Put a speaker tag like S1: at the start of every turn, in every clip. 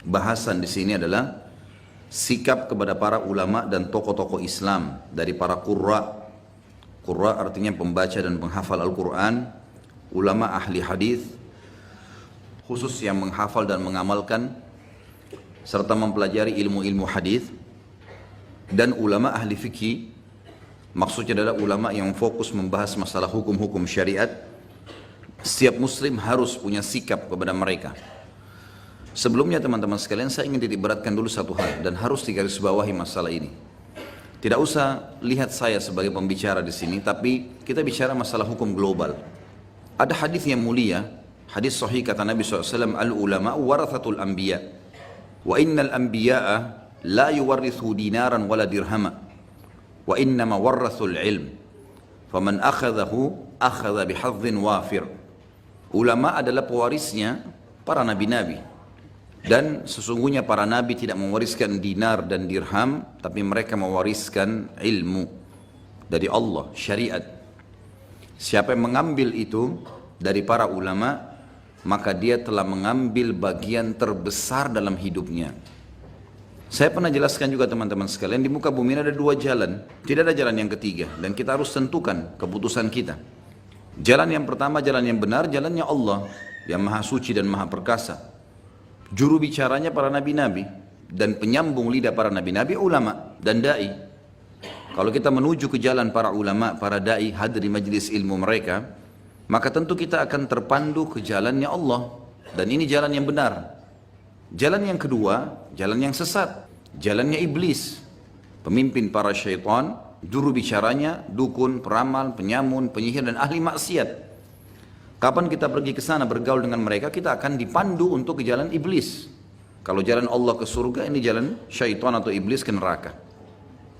S1: bahasan di sini adalah sikap kepada para ulama dan tokoh-tokoh Islam dari para qurra. Qurra artinya pembaca dan penghafal Al-Quran, ulama ahli hadis, khusus yang menghafal dan mengamalkan serta mempelajari ilmu-ilmu hadis, dan ulama ahli fikih. Maksudnya adalah ulama yang fokus membahas masalah hukum-hukum syariat. Setiap muslim harus punya sikap kepada mereka. Sebelumnya teman-teman sekalian, saya ingin titik beratkan dulu satu hal dan harus digarisbawahi masalah ini. Tidak usah lihat saya sebagai pembicara di sini, tapi kita bicara masalah hukum global. Ada hadis yang mulia, hadis sahih kata Nabi SAW, al-ulama warathatul anbiya, wa innal anbiya'a la yuwarrithu dinaran wala dirhama, wa innama warrathul ilm, faman akhadahu akhadha bihadzin wafir. Ulama adalah pewarisnya para nabi-nabi. Dan sesungguhnya para nabi tidak mewariskan dinar dan dirham, tapi mereka mewariskan ilmu dari Allah, syariat. Siapa yang mengambil itu dari para ulama, maka dia telah mengambil bagian terbesar dalam hidupnya. Saya pernah jelaskan juga teman-teman sekalian, di muka bumi ini ada dua jalan, tidak ada jalan yang ketiga, dan kita harus tentukan keputusan kita. Jalan yang pertama, jalan yang benar, jalannya Allah yang maha suci dan maha perkasa. Juru bicaranya para nabi-nabi dan penyambung lidah para nabi-nabi, ulama dan da'i. Kalau kita menuju ke jalan para ulama, para da'i, hadir di majlis ilmu mereka, maka tentu kita akan terpandu ke jalannya Allah, dan ini jalan yang benar. Jalan yang kedua, jalan yang sesat, jalannya iblis, pemimpin para syaitan, juru bicaranya dukun, peramal, penyamun, penyihir dan ahli maksiat. Kapan kita pergi ke sana bergaul dengan mereka, kita akan dipandu untuk ke jalan iblis. Kalau jalan Allah ke surga, ini jalan syaitan atau iblis ke neraka.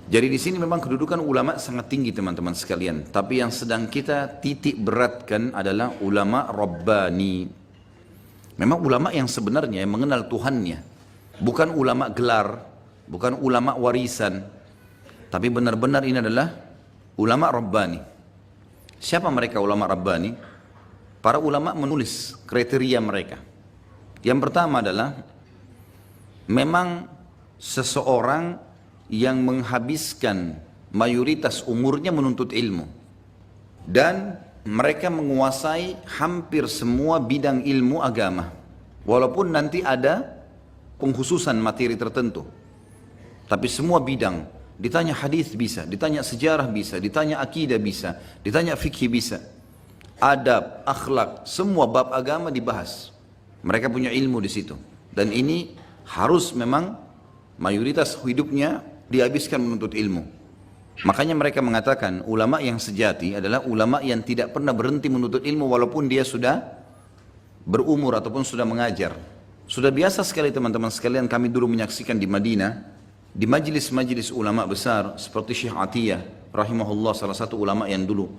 S1: Jadi di sini memang kedudukan ulama sangat tinggi teman-teman sekalian. Tapi yang sedang kita titik beratkan adalah ulama Rabbani. Memang ulama yang sebenarnya yang mengenal Tuhannya. Bukan ulama gelar, bukan ulama warisan. Tapi benar-benar ini adalah ulama Rabbani. Siapa mereka ulama Rabbani? Para ulama menulis kriteria mereka. Yang pertama adalah memang seseorang yang menghabiskan mayoritas umurnya menuntut ilmu, dan mereka menguasai hampir semua bidang ilmu agama, walaupun nanti ada pengkhususan materi tertentu, tapi semua bidang. Ditanya hadis bisa, ditanya sejarah bisa, ditanya akidah bisa, ditanya fikih bisa, adab, akhlak, semua bab agama dibahas. Mereka punya ilmu di situ, dan ini harus memang mayoritas hidupnya dihabiskan menuntut ilmu. Makanya mereka mengatakan ulama yang sejati adalah ulama yang tidak pernah berhenti menuntut ilmu walaupun dia sudah berumur ataupun sudah mengajar. Sudah biasa sekali teman-teman sekalian, kami dulu menyaksikan di Madinah, di majelis-majelis ulama besar seperti Syekh Atiyah rahimahullah, salah satu ulama yang dulu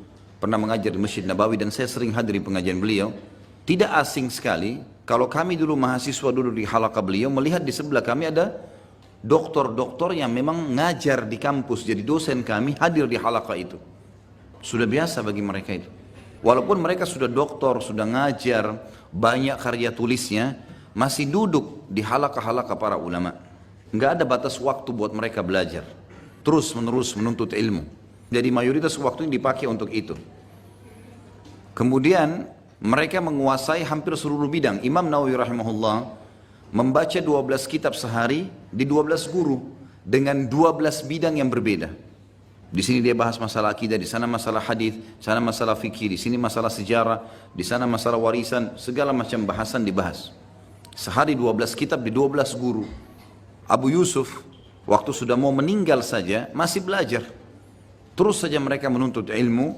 S1: pernah mengajar di Masjid Nabawi, dan saya sering hadir di pengajian beliau. Tidak asing sekali kalau kami dulu mahasiswa dulu di halaqah beliau melihat di sebelah kami ada doktor-doktor yang memang ngajar di kampus, jadi dosen kami hadir di halaqah itu. Sudah biasa bagi mereka itu. Walaupun mereka sudah doktor, sudah ngajar, banyak karya tulisnya, masih duduk di halaqah-halaqah para ulama. Enggak ada batas waktu buat mereka belajar. Terus menerus menuntut ilmu. Jadi mayoritas waktu ini dipakai untuk itu. Kemudian mereka menguasai hampir seluruh bidang. Imam Nawawi rahimahullah membaca 12 kitab sehari di 12 guru dengan 12 bidang yang berbeda. Di sini dia bahas masalah akidah, di sana masalah hadis, di sana masalah fikih, di sini masalah sejarah, di sana masalah warisan, segala macam bahasan dibahas. Sehari 12 kitab di 12 guru. Abu Yusuf waktu sudah mau meninggal saja masih belajar. Terus saja mereka menuntut ilmu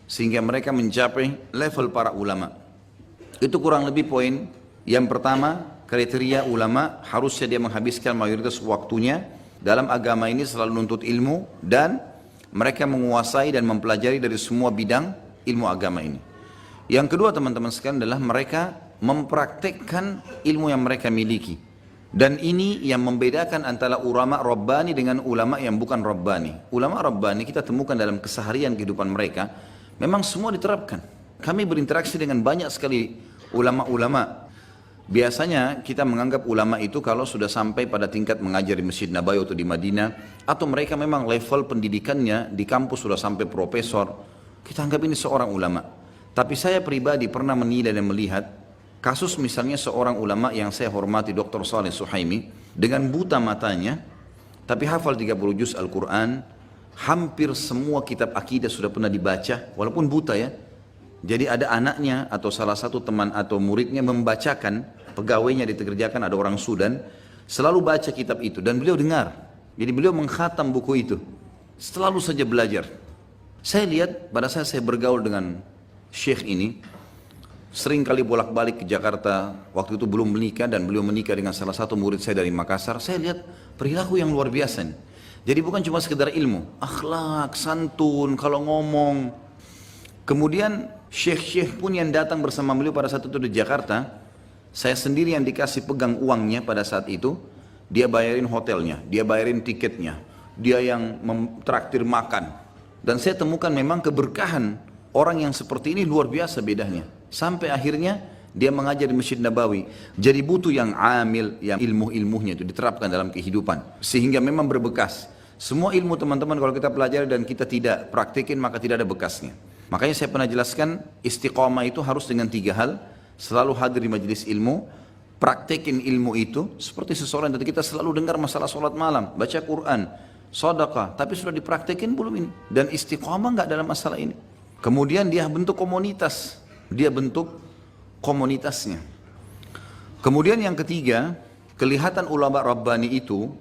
S1: sehingga mereka mencapai level para ulama. Itu kurang lebih poin yang pertama, kriteria ulama harusnya dia menghabiskan mayoritas waktunya dalam agama ini selalu menuntut ilmu, dan mereka menguasai dan mempelajari dari semua bidang ilmu agama ini. Yang kedua teman-teman sekalian adalah mereka mempraktekkan ilmu yang mereka miliki. Dan ini yang membedakan antara ulama Rabbani dengan ulama yang bukan Rabbani. Ulama Rabbani kita temukan dalam keseharian kehidupan mereka, memang semua diterapkan. Kami berinteraksi dengan banyak sekali ulama-ulama Biasanya kita menganggap ulama itu kalau sudah sampai pada tingkat mengajar di Masjid Nabawi atau di Madinah, atau mereka memang level pendidikannya di kampus sudah sampai profesor, kita anggap ini seorang ulama. Tapi saya pribadi pernah menilai dan melihat kasus misalnya seorang ulama yang saya hormati, Dr. Saleh Suhaimi, dengan buta matanya, tapi hafal 30 juz Al-Quran, hampir semua kitab akidah sudah pernah dibaca, walaupun buta ya. Jadi ada anaknya atau salah satu teman atau muridnya membacakan, pegawainya dikerjakan, ada orang Sudan, selalu baca kitab itu dan beliau dengar. Jadi beliau mengkhatam buku itu, selalu saja belajar. Saya lihat pada saat saya bergaul dengan Syekh ini, sering kali bolak-balik ke Jakarta, waktu itu belum menikah dan beliau menikah dengan salah satu murid saya dari Makassar. Saya lihat perilaku yang luar biasa nih. Jadi bukan cuma sekedar ilmu, akhlak, santun, kalau ngomong. Kemudian syekh-syekh pun yang datang bersama beliau pada saat itu di Jakarta, saya sendiri yang dikasih pegang uangnya pada saat itu, dia bayarin hotelnya, dia bayarin tiketnya, dia yang traktir makan. Dan saya temukan memang keberkahan orang yang seperti ini luar biasa bedanya. Sampai akhirnya dia mengajar di Masjid Nabawi. Jadi butuh yang amil, yang ilmu-ilmunya itu diterapkan dalam kehidupan. Sehingga memang berbekas. Semua ilmu teman-teman kalau kita pelajari dan kita tidak praktikin maka tidak ada bekasnya. Makanya saya pernah jelaskan istiqamah itu harus dengan 3 hal. Selalu hadir di majelis ilmu, praktekin ilmu itu. Seperti seseorang dari kita selalu dengar masalah sholat malam, baca Quran, sedekah, tapi sudah dipraktekin belum ini? Dan istiqamah enggak dalam masalah ini. Kemudian dia bentuk komunitas, dia bentuk komunitasnya. Kemudian yang ketiga, kelihatan ulama Rabbani itu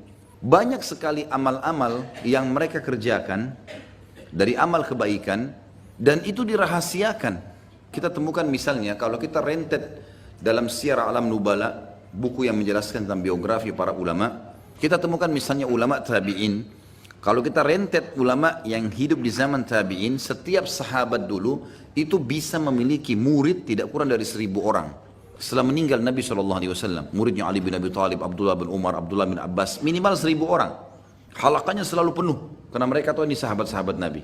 S1: banyak sekali amal-amal yang mereka kerjakan dari amal kebaikan dan itu dirahasiakan. Kita temukan misalnya kalau kita rentet dalam Syiar Alam Nubala, buku yang menjelaskan tentang biografi para ulama, kita temukan misalnya ulama tabi'in. Kalau kita rentet ulama yang hidup di zaman tabi'in, setiap sahabat dulu itu bisa memiliki murid tidak kurang dari 1000 orang. Setelah meninggal Nabi SAW, muridnya Ali bin Abi Thalib, Abdullah bin Umar, Abdullah bin Abbas, minimal 1000 orang. Halakanya selalu penuh, karena mereka tahu ini sahabat-sahabat Nabi.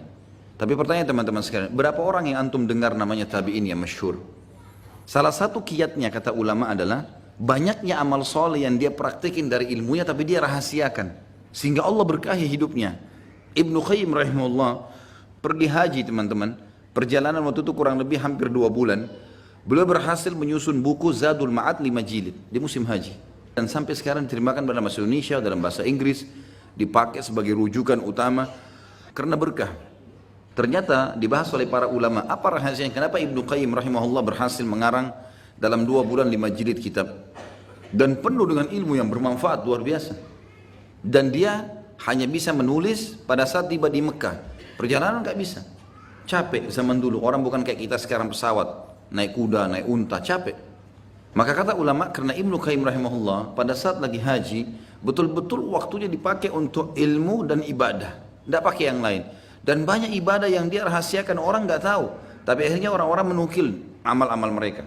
S1: Tapi pertanyaan teman-teman sekalian, berapa orang yang antum dengar namanya tabi'in yang masyhur? Salah satu kiatnya kata ulama adalah banyaknya amal soleh yang dia praktekin dari ilmunya tapi dia rahasiakan. Sehingga Allah berkahi hidupnya. Ibnu Qayyim rahimahullah pergi haji teman-teman. Perjalanan waktu itu kurang lebih hampir 2 bulan. Beliau berhasil menyusun buku Zadul Ma'ad 5 jilid di musim haji. Dan sampai sekarang diterimakan dalam bahasa Indonesia, dalam bahasa Inggris. Dipakai sebagai rujukan utama karena berkah. Ternyata dibahas oleh para ulama, apa rahasianya? Kenapa Ibnu Qayyim rahimahullah berhasil mengarang dalam 2 bulan 5 jilid kitab dan penuh dengan ilmu yang bermanfaat luar biasa. Dan dia hanya bisa menulis pada saat tiba di Mekah. Perjalanan nggak bisa, capek zaman dulu. Orang bukan kayak kita sekarang pesawat, naik kuda, naik unta, capek. Maka kata ulama, karena Ibnu Qayyim rahimahullah pada saat lagi haji betul-betul waktunya dipakai untuk ilmu dan ibadah, tidak pakai yang lain. Dan banyak ibadah yang dia rahasiakan orang nggak tahu. Tapi akhirnya orang-orang menukil amal-amal mereka.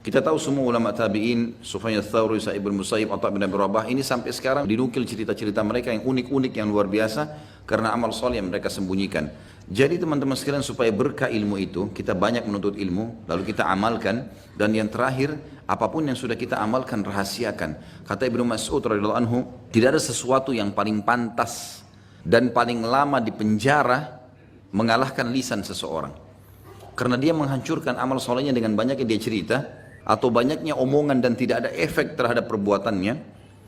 S1: Kita tahu semua ulama tabi'in, Sufyan ats-Tsauri, Sa'id bin Musayyib, Atha bin Abi Rabah, ini sampai sekarang dinukil cerita-cerita mereka yang unik-unik, yang luar biasa karena amal soleh yang mereka sembunyikan. Jadi teman-teman sekalian, supaya berkah ilmu itu, kita banyak menuntut ilmu, lalu kita amalkan, dan yang terakhir, apapun yang sudah kita amalkan rahasiakan. Kata Ibnu Mas'ud radhiyallahu anhu, tidak ada sesuatu yang paling pantas dan paling lama di penjara mengalahkan lisan seseorang. Karena dia menghancurkan amal solehnya dengan banyaknya dia cerita atau banyaknya omongan dan tidak ada efek terhadap perbuatannya.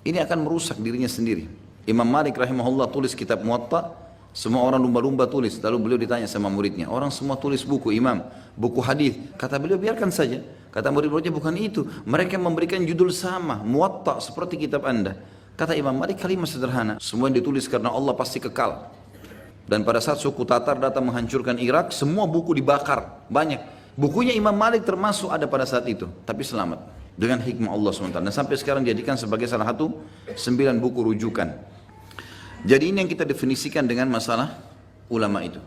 S1: Ini akan merusak dirinya sendiri. Imam Malik rahimahullah tulis kitab Muwatta, semua orang lumba-lumba tulis. Lalu beliau ditanya sama muridnya, orang semua tulis buku imam, buku hadis. Kata beliau, biarkan saja. Kata murid-muridnya, bukan itu. Mereka memberikan judul sama, Muwatta, seperti kitab anda. Kata Imam Malik, kalimat sederhana, semua yang ditulis karena Allah pasti kekal. Dan pada saat suku Tatar datang menghancurkan Irak, semua buku dibakar, banyak. Bukunya Imam Malik termasuk ada pada saat itu, tapi selamat dengan hikmah Allah SWT. Dan sampai sekarang dijadikan sebagai salah satu 9 buku rujukan. Jadi ini yang kita definisikan dengan masalah ulama itu.